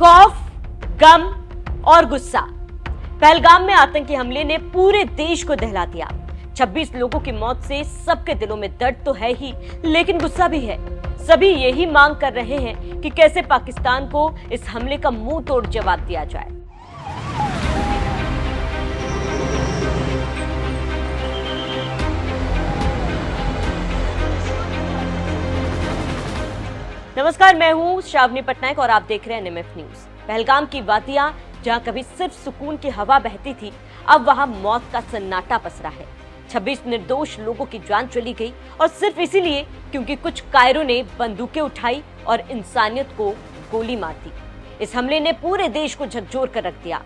खौफ, गम और गुस्सा। पहलगाम में आतंकी हमले ने पूरे देश को दहला दिया। 26 लोगों की मौत से सबके दिलों में दर्द तो है ही, लेकिन गुस्सा भी है। सभी यही मांग कर रहे हैं कि कैसे पाकिस्तान को इस हमले का मुंह तोड़ जवाब दिया जाए। नमस्कार, मैं हूं श्रावणी पटनायक और आप देख रहे हैं एनएमएफ न्यूज। पहलगाम की वादियां जहां कभी सिर्फ सुकून की हवा बहती थी, अब वहां मौत का सन्नाटा पसरा है। 26 निर्दोष लोगों की जान चली गई और सिर्फ इसीलिए क्योंकि कुछ कायरों ने बंदूकें उठाई और इंसानियत को गोली मार दी। इस हमले ने पूरे देश को झकझोर कर रख दिया।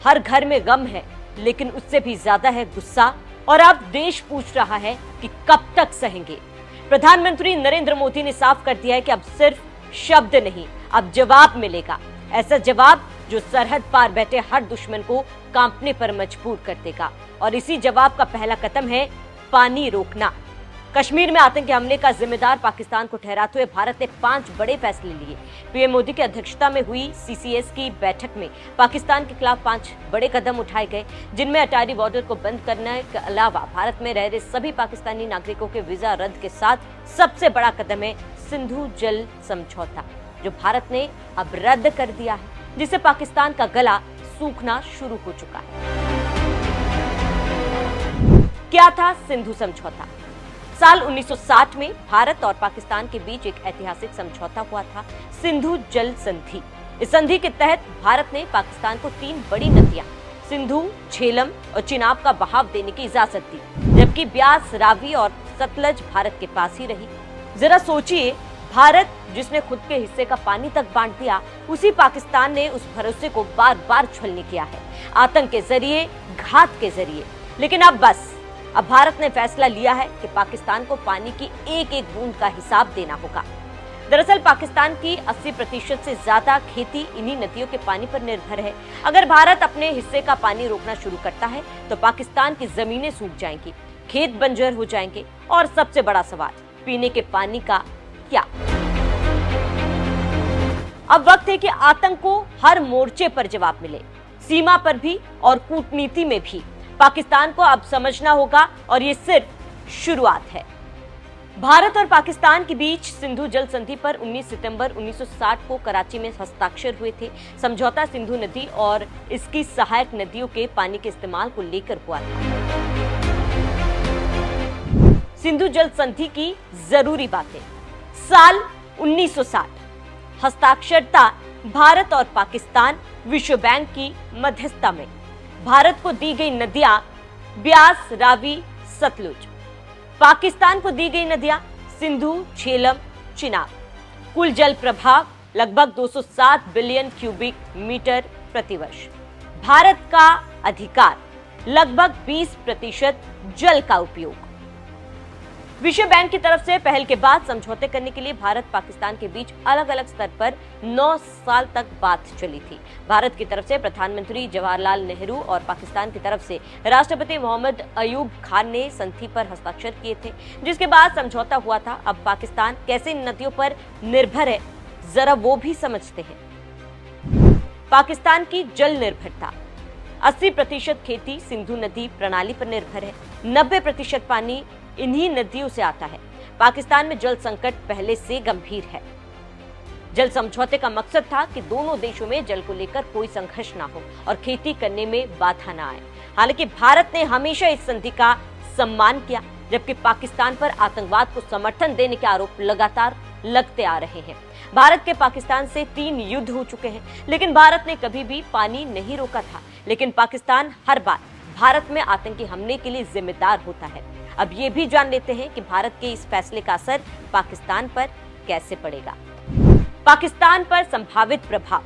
हर घर में गम है, लेकिन उससे भी ज्यादा है गुस्सा। और अब देश पूछ रहा है कि कब तक सहेंगे। प्रधानमंत्री नरेंद्र मोदी ने साफ कर दिया है कि अब सिर्फ शब्द नहीं, अब जवाब मिलेगा। ऐसा जवाब जो सरहद पार बैठे हर दुश्मन को कांपने पर मजबूर कर देगा। और इसी जवाब का पहला कदम है पानी रोकना। कश्मीर में आतंकी हमले का जिम्मेदार पाकिस्तान को ठहराते हुए भारत ने 5 बड़े फैसले लिए। पीएम मोदी की अध्यक्षता में हुई सीसीएस की बैठक में पाकिस्तान के खिलाफ 5 बड़े कदम उठाए गए, जिनमें अटारी बॉर्डर को बंद करने के अलावा भारत में रह रहे सभी पाकिस्तानी नागरिकों के वीजा रद्द के साथ सबसे बड़ा कदम है सिंधु जल समझौता, जो भारत ने अब रद्द कर दिया है, जिससे पाकिस्तान का गला सूखना शुरू हो चुका है। क्या था सिंधु समझौता? साल 1960 में भारत और पाकिस्तान के बीच एक ऐतिहासिक समझौता हुआ था, सिंधु जल संधि। इस संधि के तहत भारत ने पाकिस्तान को 3 बड़ी नदियां सिंधु, झेलम और चिनाब का बहाव देने की इजाजत दी, जबकि ब्यास, रावी और सतलज भारत के पास ही रही। जरा सोचिए, भारत जिसने खुद के हिस्से का पानी तक बांट दिया, उसी पाकिस्तान ने उस भरोसे को बार बार छलनी किया है, आतंक के जरिए, घात के जरिए। लेकिन अब बस, अब भारत ने फैसला लिया है कि पाकिस्तान को पानी की एक एक बूंद का हिसाब देना होगा। दरअसल पाकिस्तान की 80% से ज्यादा खेती इन्हीं नदियों के पानी पर निर्भर है। अगर भारत अपने हिस्से का पानी रोकना शुरू करता है तो पाकिस्तान की जमीनें सूख जाएंगी, खेत बंजर हो जाएंगे और सबसे बड़ा सवाल, पीने के पानी का क्या? अब वक्त है कि आतंक को हर मोर्चे पर जवाब मिले, सीमा पर भी और कूटनीति में भी। पाकिस्तान को अब समझना होगा और ये सिर्फ शुरुआत है। भारत और पाकिस्तान के बीच सिंधु जल संधि पर 19 सितंबर 1960 को कराची में हस्ताक्षर हुए थे। समझौता सिंधु नदी और इसकी सहायक नदियों के पानी के इस्तेमाल को लेकर हुआ था। सिंधु जल संधि की जरूरी बातें। साल 1960, हस्ताक्षरता भारत और पाकिस्तान, विश्व बैंक की मध्यस्थता में। भारत को दी गई नदियां ब्यास, रावी, सतलुज। पाकिस्तान को दी गई नदियां सिंधु, झेलम, चिनाब। कुल जल प्रभाव लगभग 207 बिलियन क्यूबिक मीटर प्रतिवर्ष। भारत का अधिकार लगभग 20% जल का उपयोग। विश्व बैंक की तरफ से पहल के बाद समझौते करने के लिए भारत पाकिस्तान के बीच अलग अलग स्तर पर 9 साल तक बात चली थी। भारत की तरफ से प्रधानमंत्री जवाहरलाल नेहरू और पाकिस्तान की तरफ से राष्ट्रपति मोहम्मद अयूब खान ने संधि पर हस्ताक्षर किए थे, जिसके बाद समझौता हुआ था। अब पाकिस्तान कैसे इन नदियों पर निर्भर है, जरा वो भी समझते हैं। पाकिस्तान की जल निर्भरता। 80% खेती सिंधु नदी प्रणाली पर निर्भर है। 90% पानी इन्हीं नदियों से आता है। पाकिस्तान में जल संकट पहले से गंभीर है। जल समझौते का मकसद था कि दोनों देशों में जल को लेकर कोई संघर्ष ना हो और खेती करने में बाधा ना आए। हालांकि भारत ने हमेशा इस संधि का सम्मान किया, जबकि पाकिस्तान पर आतंकवाद को समर्थन देने के आरोप लगातार लगते आ रहे हैं। भारत के पाकिस्तान से 3 युद्ध हो चुके हैं, लेकिन भारत ने कभी भी पानी नहीं रोका था। लेकिन पाकिस्तान हर बार भारत में आतंकी हमले के लिए जिम्मेदार होता है। अब ये भी जान लेते हैं कि भारत के इस फैसले का असर पाकिस्तान पर कैसे पड़ेगा। पाकिस्तान पर संभावित प्रभाव।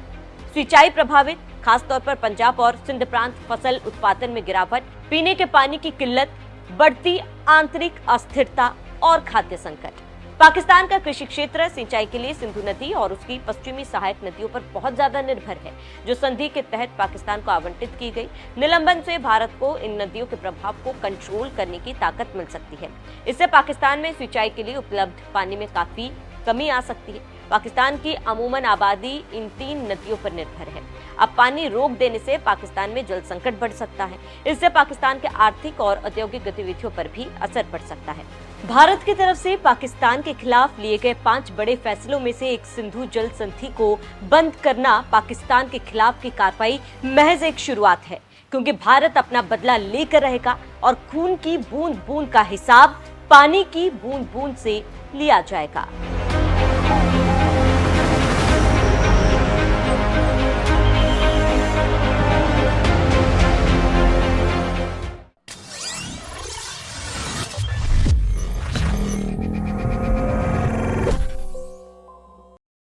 सिंचाई प्रभावित, खासतौर पर पंजाब और सिंध प्रांत फसल उत्पादन में गिरावट, पीने के पानी की किल्लत, बढ़ती आंतरिक अस्थिरता और खाद्य संकट। पाकिस्तान का कृषि क्षेत्र सिंचाई के लिए सिंधु नदी और उसकी पश्चिमी सहायक नदियों पर बहुत ज्यादा निर्भर है, जो संधि के तहत पाकिस्तान को आवंटित की गई। निलंबन से भारत को इन नदियों के प्रभाव को कंट्रोल करने की ताकत मिल सकती है। इससे पाकिस्तान में सिंचाई के लिए उपलब्ध पानी में काफी कमी आ सकती है। पाकिस्तान की अमूमन आबादी इन 3 नदियों पर निर्भर है। अब पानी रोक देने से पाकिस्तान में जल संकट बढ़ सकता है। इससे पाकिस्तान के आर्थिक और औद्योगिक गतिविधियों पर भी असर पड़ सकता है। भारत की तरफ से पाकिस्तान के खिलाफ लिए गए 5 बड़े फैसलों में से एक सिंधु जल संधि को बंद करना पाकिस्तान के खिलाफ की कार्रवाई महज एक शुरुआत है, क्योंकि भारत अपना बदला लेकर रहेगा और खून की बूंद बूंद का हिसाब पानी की बूंद बूंद से लिया जाएगा।